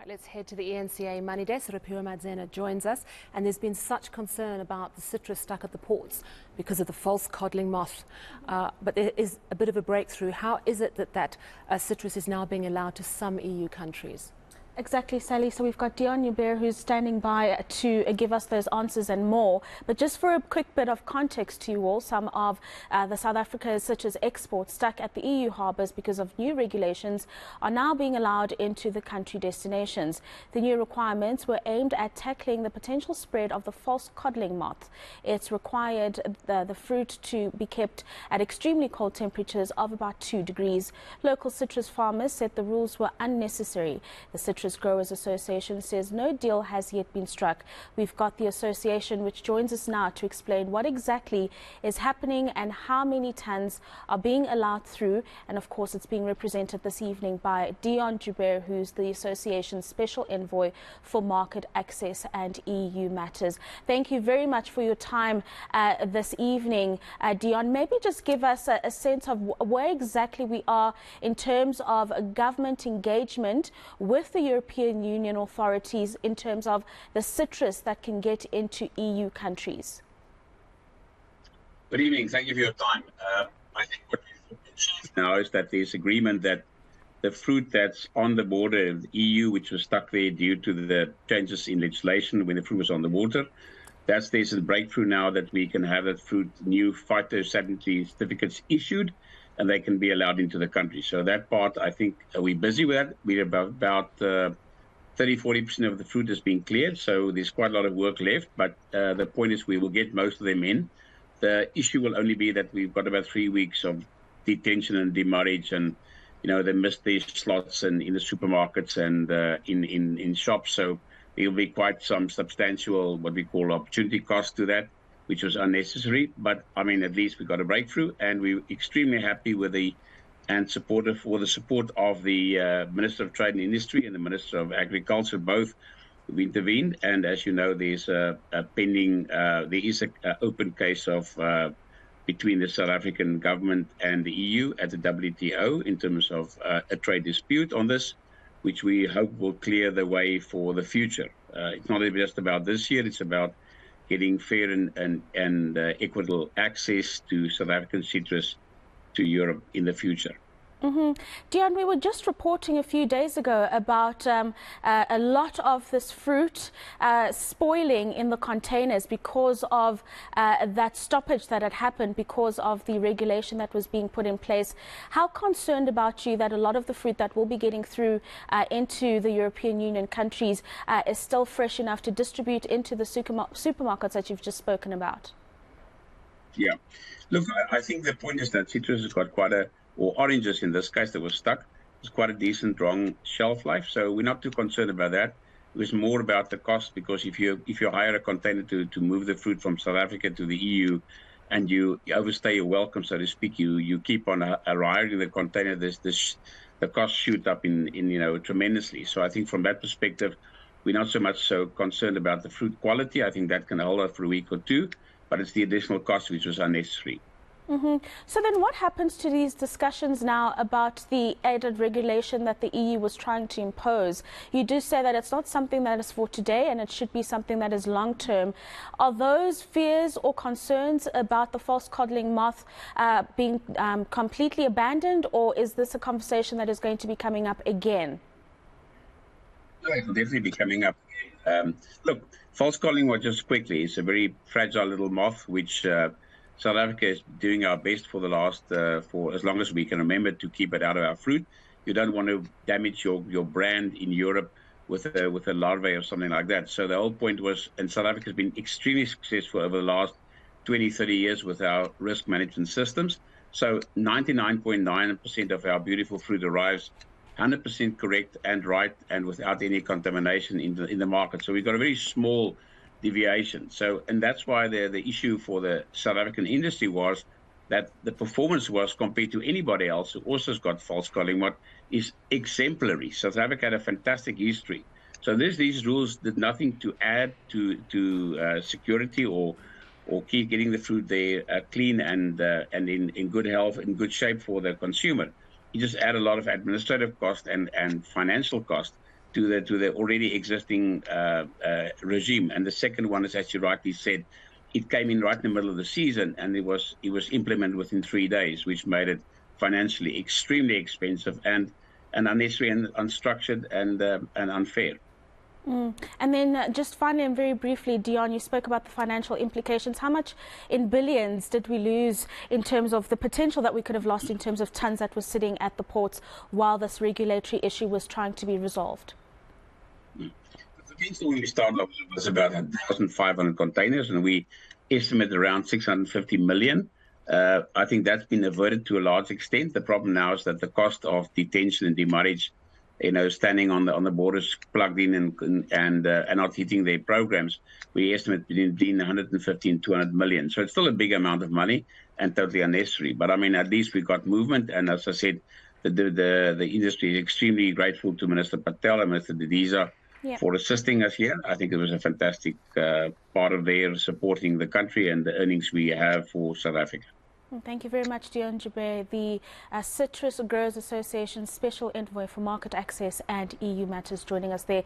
Right, let's head to the eNCA money desk. Rofhiwa Madzena joins us, and there's been such concern about the citrus stuck at the ports because of the false codling moth. But there is a bit of a breakthrough. How is it that citrus is now being allowed to some EU countries? Exactly, Sally. So we've got Deon Joubert who's standing by to give us those answers and more. But just for a quick bit of context to you all, some of the South Africa's citrus exports stuck at the EU harbours because of new regulations are now being allowed into the country destinations. The new requirements were aimed at tackling the potential spread of the false codling moth. It's required the fruit to be kept at extremely cold temperatures of about 2 degrees. Local citrus farmers said the rules were unnecessary. The Citrus Growers Association says no deal has yet been struck. We've got the association which joins us now to explain what exactly is happening and how many tons are being allowed through. And of course it's being represented this evening by Deon Joubert, who's the association's special envoy for market access and EU matters. Thank you very much for your time this evening, Deon. Maybe just give us a sense of where exactly we are in terms of government engagement with the European Union authorities in terms of the citrus that can get into EU countries. Good evening. Thank you for your time. I think what we've achieved now is that there's agreement that the fruit that's on the border of the EU, which was stuck there due to the changes in legislation when the fruit was on the water, there's a breakthrough now that we can have that fruit, new phytosanitary certificates issued, and they can be allowed into the country. So that part, I think, we're busy with that. We're about 30–40% of the fruit has been cleared, so there's quite a lot of work left. But the point is we will get most of them in. The issue will only be that we've got about 3 weeks of detention and demurrage, and they miss their slots and in the supermarkets and in shops. So there will be quite some substantial, what we call opportunity cost to that, which was unnecessary. But I mean, at least we got a breakthrough, and we're extremely happy with and supportive for the support of the Minister of Trade and Industry and the Minister of Agriculture, both who intervened. And as you know, there's a pending, there is an open case of between the South African government and the EU at the WTO in terms of a trade dispute on this, which we hope will clear the way for the future. It's not just about this year; it's about getting fair and equitable access to South African citrus to Europe in the future. Deon, we were just reporting a few days ago about a lot of this fruit spoiling in the containers because of that stoppage that had happened because of the regulation that was being put in place. How concerned about you that a lot of the fruit that will be getting through into the European Union countries is still fresh enough to distribute into the supermarkets that you've just spoken about? Yeah. Look, I think the point is that citrus has got or oranges in this case that was stuck, it's quite a decent, long shelf life. So we're not too concerned about that. It was more about the cost, because if you hire a container to move the fruit from South Africa to the EU and you overstay your welcome, so to speak, you keep on hiring the container, the costs shoot up in tremendously. So I think from that perspective, we're not so much so concerned about the fruit quality. I think that can hold up for a week or two, but it's the additional cost which was unnecessary. So then what happens to these discussions now about the added regulation that the EU was trying to impose? You do say that it's not something that is for today and it should be something that is long term. Are those fears or concerns about the false codling moth being completely abandoned, or is this a conversation that is going to be coming up again? No, it will definitely be coming up. Look, false codling moth, just quickly, is a very fragile little moth which South Africa is doing our best for the last, for as long as we can remember, to keep it out of our fruit. You don't want to damage your brand in Europe with a larvae or something like that. So the whole point was, and South Africa has been extremely successful over the last 20–30 years with our risk management systems. So 99.9% of our beautiful fruit arrives 100% correct and right and without any contamination in the market. So we've got a very small deviation. So, and that's why the issue for the South African industry was that the performance was, compared to anybody else who also has got false codling moth, is exemplary. South Africa had a fantastic history. So these rules did nothing to add to security or keep getting the fruit there clean and in good health, in good shape for the consumer. It just add a lot of administrative cost and financial cost to the already existing regime. And the second one is, as you rightly said, it came in right in the middle of the season, and it was implemented within 3 days, which made it financially extremely expensive and unnecessary and unstructured and unfair. And then just finally and very briefly, Deon, you spoke about the financial implications. How much in billions did we lose in terms of the potential that we could have lost in terms of tons that was sitting at the ports while this regulatory issue was trying to be resolved? The potential when we started off was about 1,500 containers, and we estimated around 650 million. I think that's been averted to a large extent. The problem now is that the cost of detention and demurrage, standing on the borders plugged in and not hitting their programs, we estimate between 150 and 200 million. So it's still a big amount of money and totally unnecessary. But I mean, at least we got movement. And as I said, the industry is extremely grateful to Minister Patel and Minister Didiza for assisting us here. I think it was a fantastic part of their supporting the country and the earnings we have for South Africa. Thank you very much, Deon Joubert, the Citrus Growers Association Special Envoy for Market Access and EU Matters, joining us there.